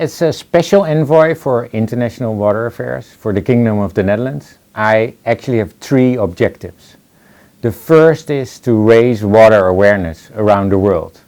As a special envoy for international water affairs for the Kingdom of the Netherlands, I actually have 3 objectives. The first is to raise water awareness around the world.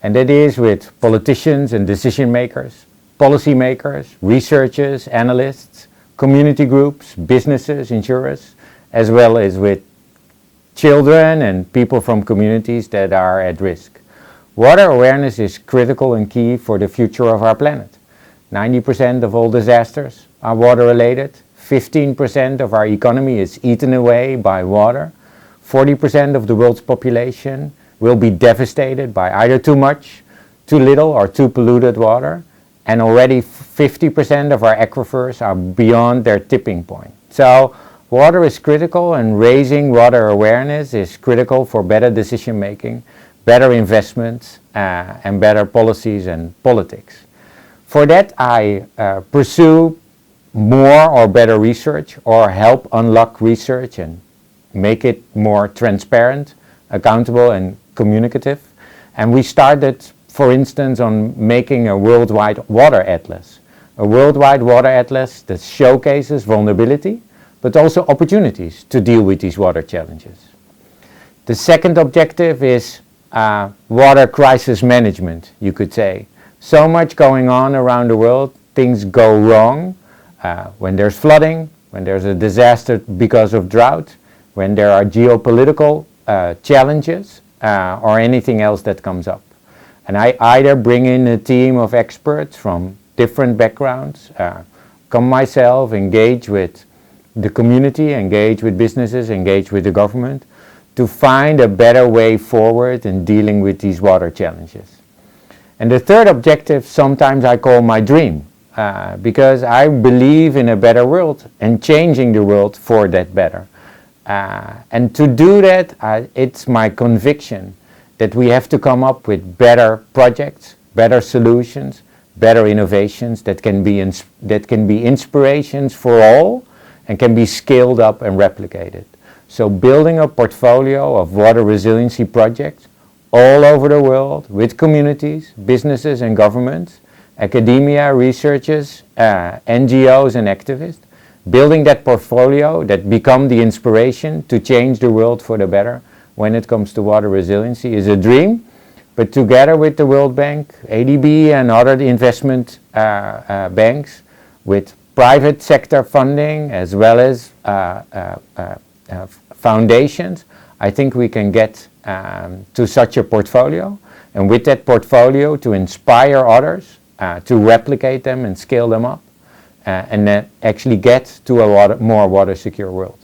And that is with politicians and decision makers, policy makers, researchers, analysts, community groups, businesses, insurers, as well as with children and people from communities that are at risk. Water awareness is critical and key for the future of our planet. 90% of all disasters are water related. 15% of our economy is eaten away by water. 40% of the world's population will be devastated by either too much, too little, or too polluted water. And already 50% of our aquifers are beyond their tipping point. So water is critical, and raising water awareness is critical for better decision making, better investments, and better policies and politics. For that, I pursue more or better research, or help unlock research and make it more transparent, accountable, and communicative. And we started, for instance, on making a worldwide water atlas. A worldwide water atlas that showcases vulnerability, but also opportunities to deal with these water challenges. The second objective is water crisis management, you could say. So much going on around the world, things go wrong when there's flooding, when there's a disaster because of drought, when there are geopolitical challenges, or anything else that comes up. And I either bring in a team of experts from different backgrounds, come myself, engage with the community, engage with businesses, engage with the government, to find a better way forward in dealing with these water challenges. And the third objective, sometimes I call my dream, because I believe in a better world and changing the world for that better. And to do that, it's my conviction that we have to come up with better projects, better solutions, better innovations that can be inspirations for all and can be scaled up and replicated. So building a portfolio of water resiliency projects all over the world with communities, businesses and governments, academia, researchers, NGOs and activists, building that portfolio that become the inspiration to change the world for the better when it comes to water resiliency is a dream. But together with the World Bank, ADB and other investment banks, with private sector funding as well as foundations, I think we can get to such a portfolio, and with that portfolio to inspire others to replicate them and scale them up, and then actually get to a more water secure world.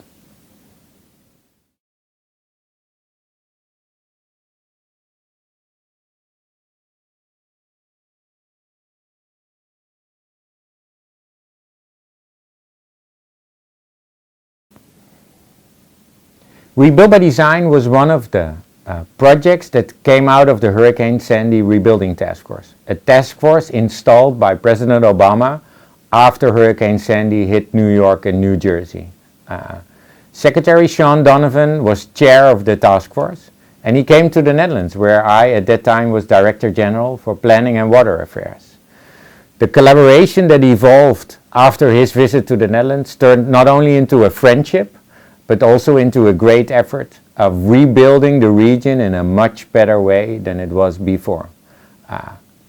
Rebuild by Design was one of the projects that came out of the Hurricane Sandy Rebuilding Task Force, a task force installed by President Obama after Hurricane Sandy hit New York and New Jersey. Secretary Sean Donovan was chair of the task force, and he came to the Netherlands, where I at that time was Director General for Planning and Water Affairs. The collaboration that evolved after his visit to the Netherlands turned not only into a friendship, but also into a great effort of rebuilding the region in a much better way than it was before.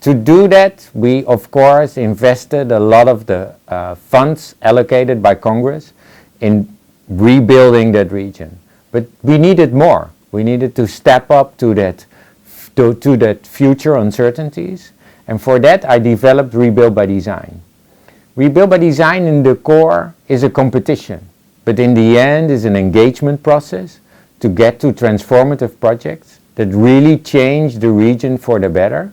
To do that, we of course invested a lot of the funds allocated by Congress in rebuilding that region. But we needed more. We needed to step up to that future uncertainties. And for that, I developed Rebuild by Design. Rebuild by Design in the core is a competition, but in the end is an engagement process to get to transformative projects that really change the region for the better,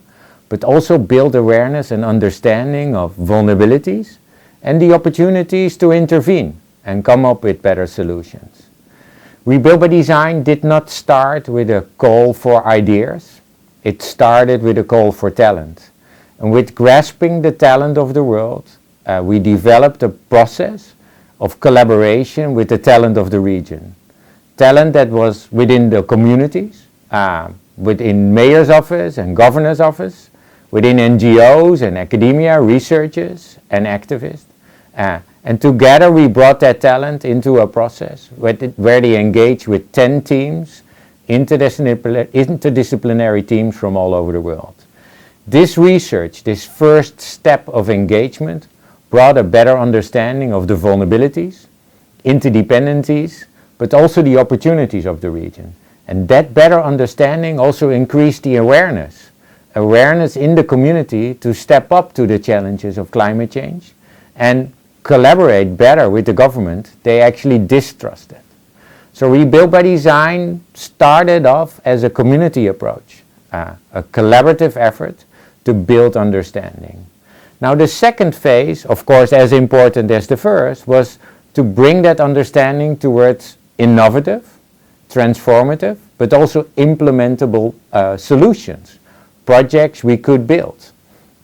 but also build awareness and understanding of vulnerabilities and the opportunities to intervene and come up with better solutions. Rebuild by Design did not start with a call for ideas. It started with a call for talent. And with grasping the talent of the world, we developed a process of collaboration with the talent of the region. Talent that was within the communities, within mayor's office and governor's office, within NGOs and academia, researchers and activists. And together we brought that talent into a process where they engage with 10 teams, interdisciplinary teams from all over the world. This research, this first step of engagement, brought a better understanding of the vulnerabilities, interdependencies, but also the opportunities of the region. And that better understanding also increased the awareness in the community to step up to the challenges of climate change and collaborate better with the government they actually distrusted. So Rebuild by Design started off as a community approach, a collaborative effort to build understanding. Now the second phase, of course as important as the first, was to bring that understanding towards innovative, transformative, but also implementable solutions, projects we could build.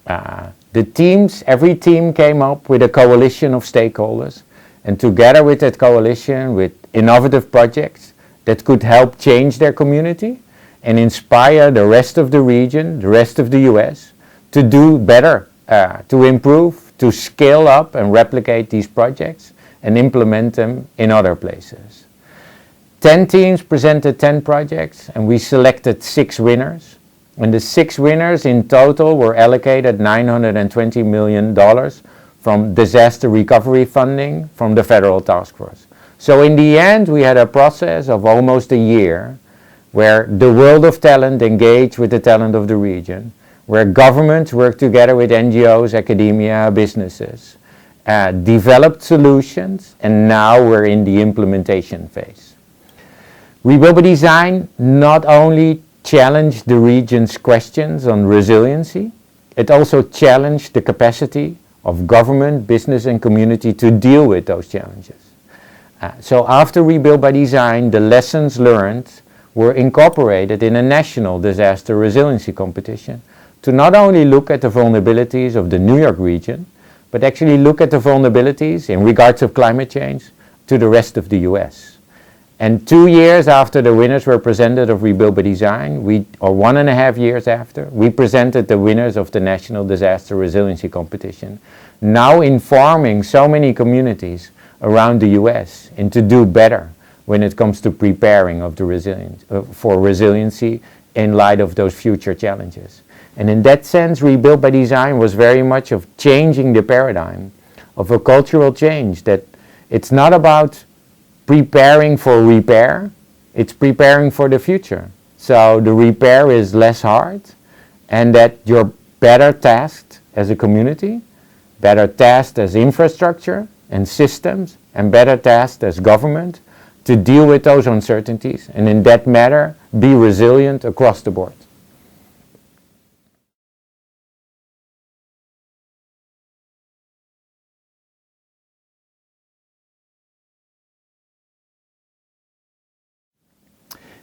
Every team came up with a coalition of stakeholders, and together with that coalition, with innovative projects that could help change their community and inspire the rest of the region, the rest of the US, to do better, to improve, to scale up and replicate these projects and implement them in other places. 10 teams presented 10 projects, and we selected 6 winners. And the 6 winners in total were allocated $920 million from disaster recovery funding from the federal task force. So in the end, we had a process of almost a year where the world of talent engaged with the talent of the region, where governments worked together with NGOs, academia, businesses, developed solutions, and now we're in the implementation phase. Rebuild by Design not only challenged the region's questions on resiliency, it also challenged the capacity of government, business and community to deal with those challenges. So after Rebuild by Design, the lessons learned were incorporated in a national disaster resiliency competition to not only look at the vulnerabilities of the New York region, but actually look at the vulnerabilities in regards of climate change to the rest of the US. And 2 years after the winners were presented of Rebuild by Design, or 1.5 years after, we presented the winners of the National Disaster Resiliency Competition, now informing so many communities around the US and to do better when it comes to preparing of the for resiliency in light of those future challenges. And in that sense, Rebuild by Design was very much of changing the paradigm of a cultural change, that it's not about preparing for repair, it's preparing for the future. So the repair is less hard, and that you're better tasked as a community, better tasked as infrastructure and systems, and better tasked as government to deal with those uncertainties, and in that matter, be resilient across the board.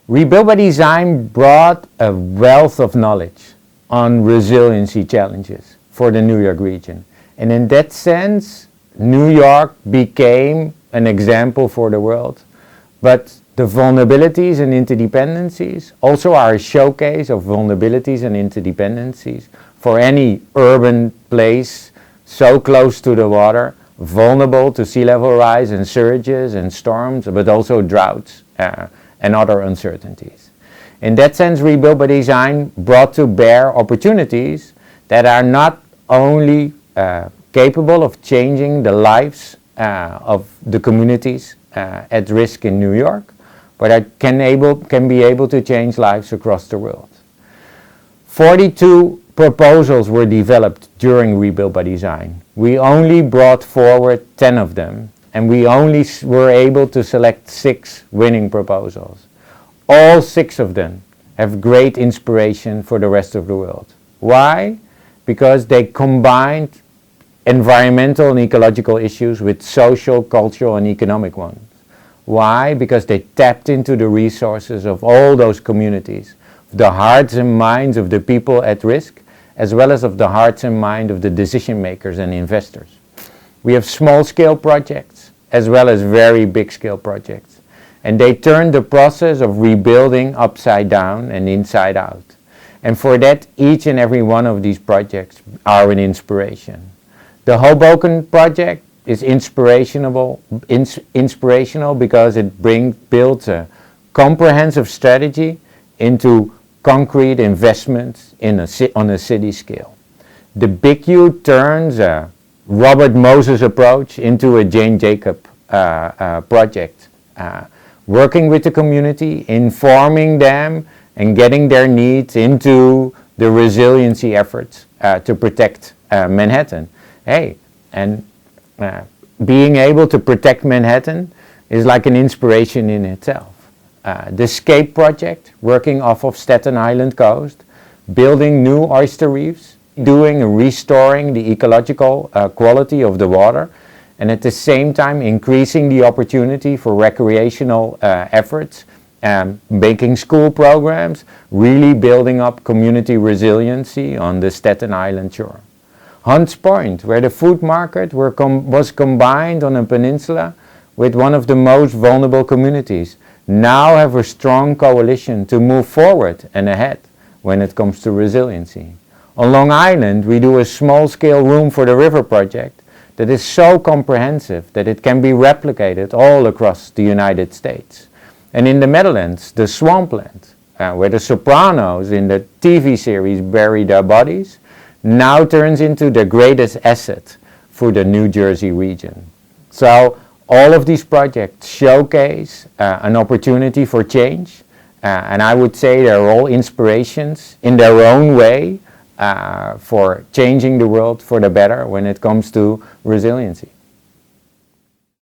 Rebuild by Design brought a wealth of knowledge on resiliency challenges for the New York region. And in that sense, New York became an example for the world. But the vulnerabilities and interdependencies also are a showcase of vulnerabilities and interdependencies for any urban place so close to the water, vulnerable to sea level rise and surges and storms, but also droughts and other uncertainties. In that sense, Rebuild by Design brought to bear opportunities that are not only capable of changing the lives of the communities at risk in New York, but can be able to change lives across the world. 42 proposals were developed during Rebuild by Design. We only brought forward 10 of them, and we only were able to select 6 winning proposals. All 6 of them have great inspiration for the rest of the world. Why? Because they combined environmental and ecological issues with social, cultural and economic ones. Why? Because they tapped into the resources of all those communities, the hearts and minds of the people at risk, as well as of the hearts and mind of the decision makers and investors. We have small-scale projects as well as very big-scale projects. And they turned the process of rebuilding upside down and inside out. And for that, each and every one of these projects are an inspiration. The Hoboken project is inspirational because it builds a comprehensive strategy into concrete investments on a city scale. The Big U turns a Robert Moses approach into a Jane Jacob project, working with the community, informing them and getting their needs into the resiliency efforts to protect Manhattan. Being able to protect Manhattan is like an inspiration in itself. The Scape project, working off of Staten Island coast, building new oyster reefs, doing and restoring the ecological quality of the water, and at the same time increasing the opportunity for recreational efforts, making school programs, really building up community resiliency on the Staten Island shore. Hunts Point, where the food market was combined on a peninsula with one of the most vulnerable communities, now have a strong coalition to move forward and ahead when it comes to resiliency. On Long Island, we do a small-scale Room for the River project that is so comprehensive that it can be replicated all across the United States. And in the Netherlands, the Swampland, where the Sopranos in the TV series bury their bodies, now turns into the greatest asset for the New Jersey region. So all of these projects showcase an opportunity for change, and I would say they're all inspirations in their own way for changing the world for the better when it comes to resiliency.